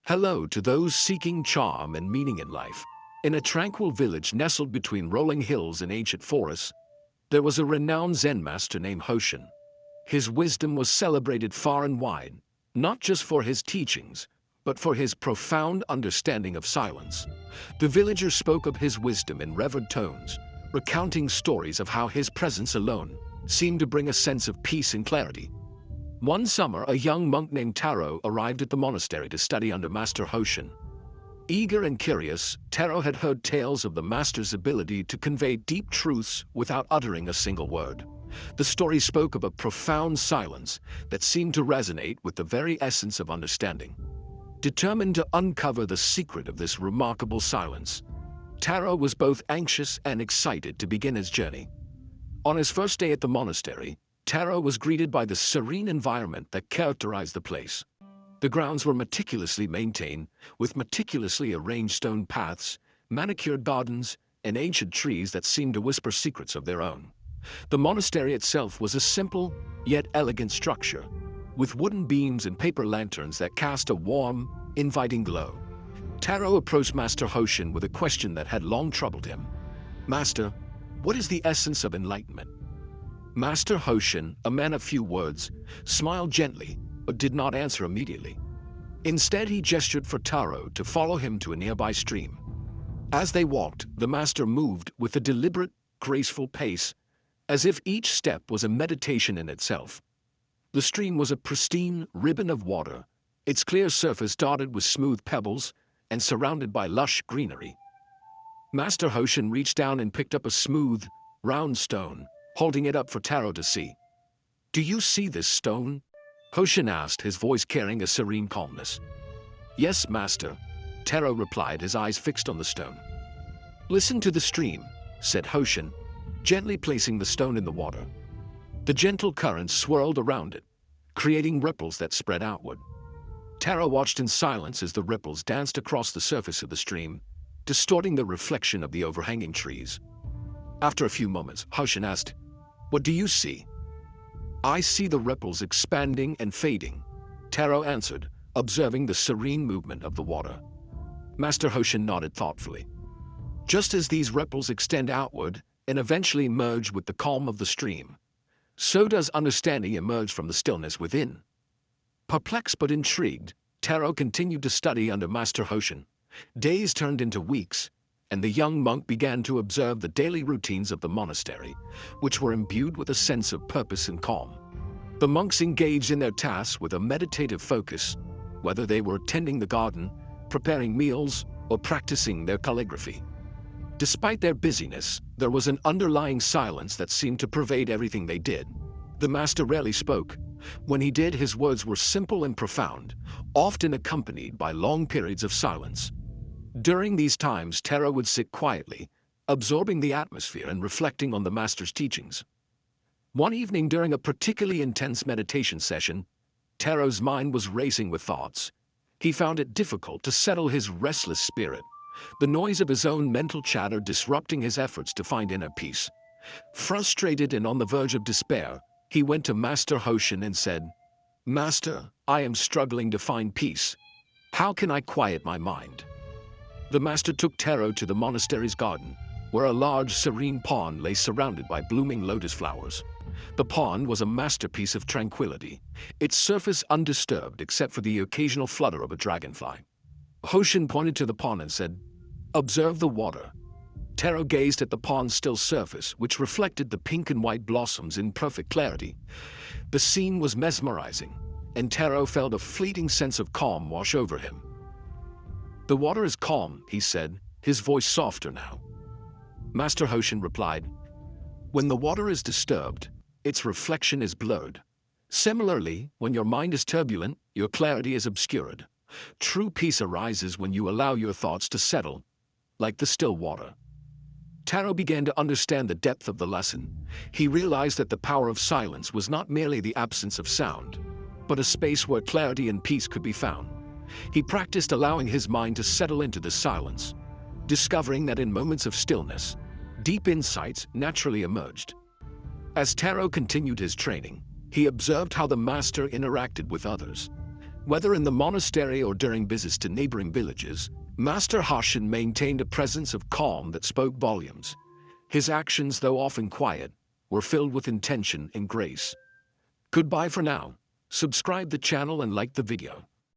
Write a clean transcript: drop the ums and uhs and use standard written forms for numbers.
Hello to those seeking charm and meaning in life. In a tranquil village nestled between rolling hills and ancient forests, there was a renowned Zen master named Hoshin. His wisdom was celebrated far and wide, not just for his teachings, but for his profound understanding of silence. The villagers spoke of his wisdom in revered tones, recounting stories of how his presence alone seemed to bring a sense of peace and clarity. One summer, a young monk named Taro arrived at the monastery to study under Master Hoshin. Eager and curious, Taro had heard tales of the master's ability to convey deep truths without uttering a single word. The story spoke of a profound silence that seemed to resonate with the very essence of understanding. Determined to uncover the secret of this remarkable silence, Taro was both anxious and excited to begin his journey. On his first day at the monastery, Taro was greeted by the serene environment that characterized the place. The grounds were meticulously maintained, with meticulously arranged stone paths, manicured gardens, and ancient trees that seemed to whisper secrets of their own. The monastery itself was a simple, yet elegant structure, with wooden beams and paper lanterns that cast a warm, inviting glow. Taro approached Master Hoshin with a question that had long troubled him. "Master, what is the essence of enlightenment?" Master Hoshin, a man of few words, smiled gently, but did not answer immediately. Instead, he gestured for Taro to follow him to a nearby stream. As they walked, the master moved with a deliberate, graceful pace, as if each step was a meditation in itself. The stream was a pristine ribbon of water, its clear surface dotted with smooth pebbles and surrounded by lush greenery. Master Hoshin reached down and picked up a smooth, round stone, holding it up for Taro to see. "Do you see this stone?" Hoshin asked, his voice carrying a serene calmness. "Yes, master," Taro replied, his eyes fixed on the stone. "Listen to the stream," said Hoshin, gently placing the stone in the water. The gentle current swirled around it, creating ripples that spread outward. Taro watched in silence as the ripples danced across the surface of the stream, distorting the reflection of the overhanging trees. After a few moments, Hoshin asked, "What do you see?" "I see the ripples expanding and fading," Taro answered, observing the serene movement of the water. Master Hoshin nodded thoughtfully. "Just as these ripples extend outward and eventually merge with the calm of the stream, so does understanding emerge from the stillness within." Perplexed but intrigued, Taro continued to study under Master Hoshin. Days turned into weeks, and the young monk began to observe the daily routines of the monastery, which were imbued with a sense of purpose and calm. The monks engaged in their tasks with a meditative focus, whether they were tending the garden, preparing meals, or practicing their calligraphy. Despite their busyness, there was an underlying silence that seemed to pervade everything they did. The master rarely spoke. When he did, his words were simple and profound, often accompanied by long periods of silence. During these times, Taro would sit quietly, absorbing the atmosphere and reflecting on the master's teachings. One evening during a particularly intense meditation session, Taro's mind was racing with thoughts. He found it difficult to settle his restless spirit, the noise of his own mental chatter disrupting his efforts to find inner peace. Frustrated and on the verge of despair, he went to Master Hoshin and said, "Master, I am struggling to find peace. How can I quiet my mind?" The master took Taro to the monastery's garden, where a large, serene pond lay surrounded by blooming lotus flowers. The pond was a masterpiece of tranquility, its surface undisturbed except for the occasional flutter of a dragonfly. Hoshin pointed to the pond and said, "Observe the water." Taro gazed at the pond's still surface, which reflected the pink and white blossoms in perfect clarity. The scene was mesmerizing, and Taro felt a fleeting sense of calm wash over him. "The water is calm," he said, his voice softer now. Master Hoshin replied, "When the water is disturbed, its reflection is blurred. Similarly, when your mind is turbulent, your clarity is obscured. True peace arises when you allow your thoughts to settle, like the still water." Taro began to understand the depth of the lesson. He realized that the power of silence was not merely the absence of sound, but a space where clarity and peace could be found. He practiced allowing his mind to settle into the silence, discovering that in moments of stillness, deep insights naturally emerged. As Taro continued his training, he observed how the master interacted with others. Whether in the monastery or during visits to neighboring villages, Master Hoshin maintained a presence of calm that spoke volumes. His actions, though often quiet, were filled with intention and grace. Goodbye for now. Subscribe the channel and like the video.